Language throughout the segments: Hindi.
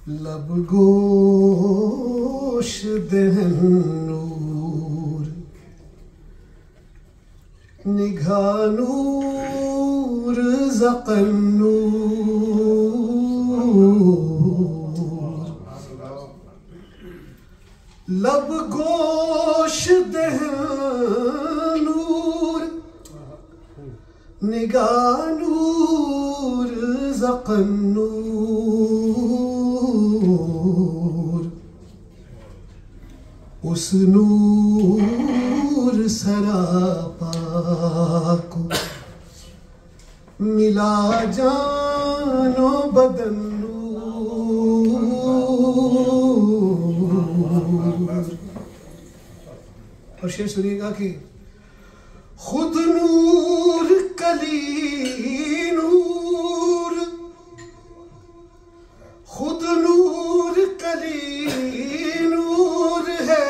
लब गोश दहन नूर, निगाह नूर ज़क़न नूर। लब गोश दहन नूर, निगाह नूर ज़क़न नूर। उस नूर सरापा को मिला जानो बदन नूर। और शेर सुनिएगा कि खुद नूर कली नूर, खुद नूर कली नूर है,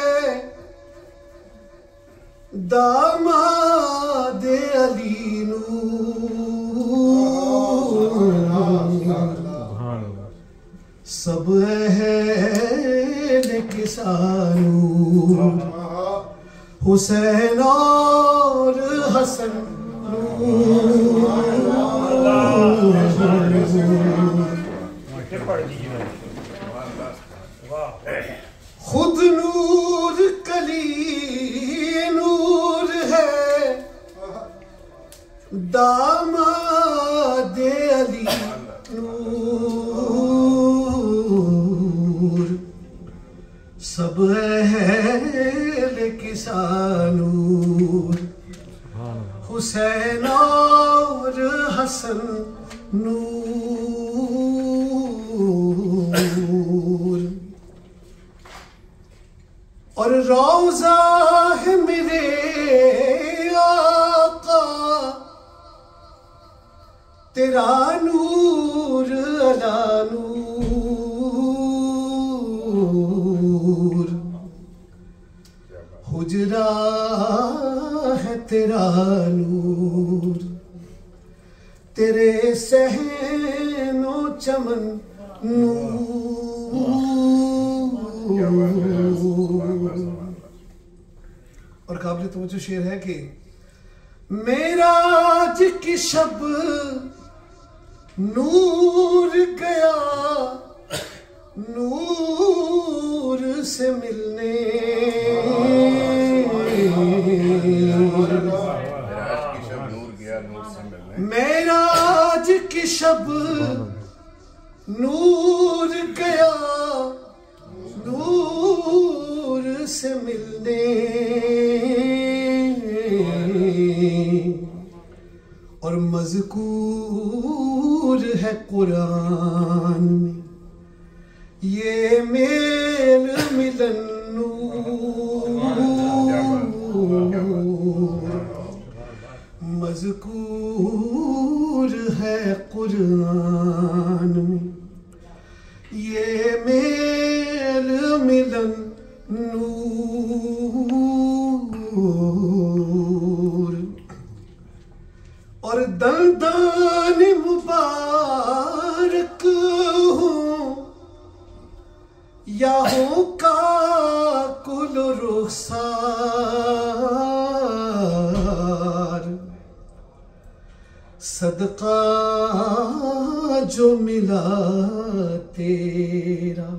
दामाद अली नूर। सब अहले किसानूर, हुसैन और हसन खुद नूर कली नूर है, दामाद अली नूर। सब अहले किसानूर, हुसैन और हसन नूर। और रोज़ा है मेरे आका, तेरा नूर अला नूर। हुजरा है तेरा नूर, तेरे सहनो चमन नूर। और काबिल तवज्जो शेर है कि मेराज की शब नूर गया नूर से मिलने, मेराज की शब नूर गया नूर से मिलने। और मज़कूर है कुरान में ये मेल मिलन नूर। मज़कूर है कुरान में ये मेल मिलन नूर। और दंदान मुबारक हूँ या हो काकुल रुखसार, सदका जो मिला तेरा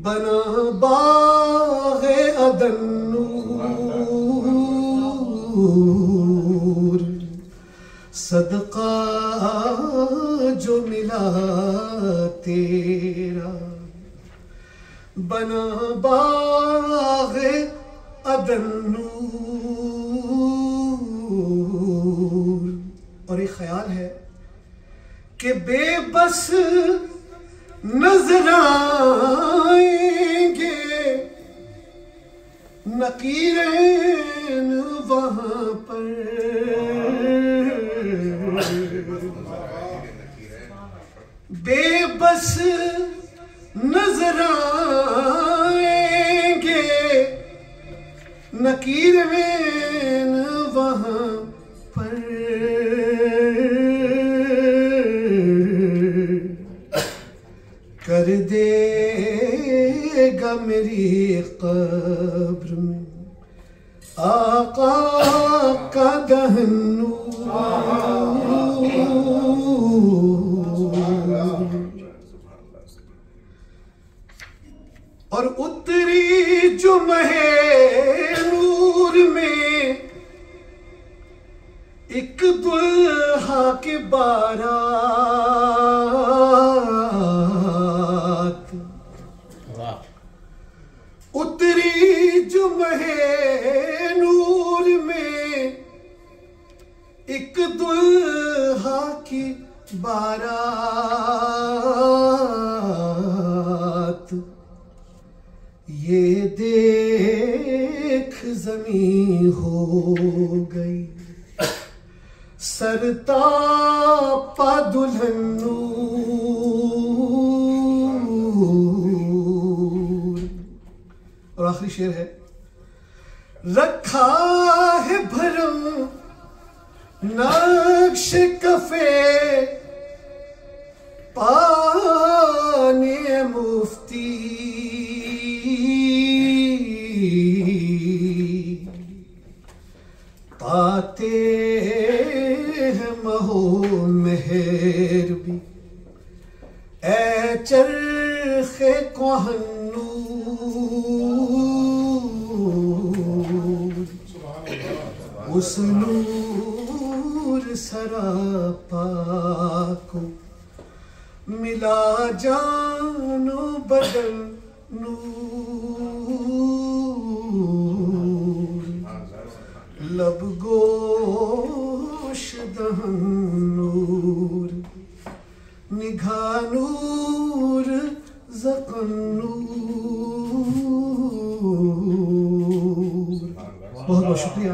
बना बाग़े अदन नूर। सदका जो मिला तेरा बना बाग़े अदन नूर। और एक ख्याल है कि बेबस नजर आएंगे नकीरें वहां पर, बेबस नजर आएंगे नकीरें वहां पर। कर देगा मेरी कब्र में आका का दहन नूर। और उतरी जो महे नूर में एक दुल्हा की बारात, उतरी जो महे नूर में एक दुल्हा की बारात। ये देख ज़मीं हो गई सरतापा दुल्हन नूर। और आखिरी शेर है, रखा है भरम नक्श कफे पाने मुफ्ती। पाते हैं महो मेहर भी ए चरखे कोहन नूर। उस नूर सरापा को मिला जानो बदन नूर। लब गोश दहन नूर, निगाह नूर ज़क़न नूर। बहुत बहुत शुक्रिया।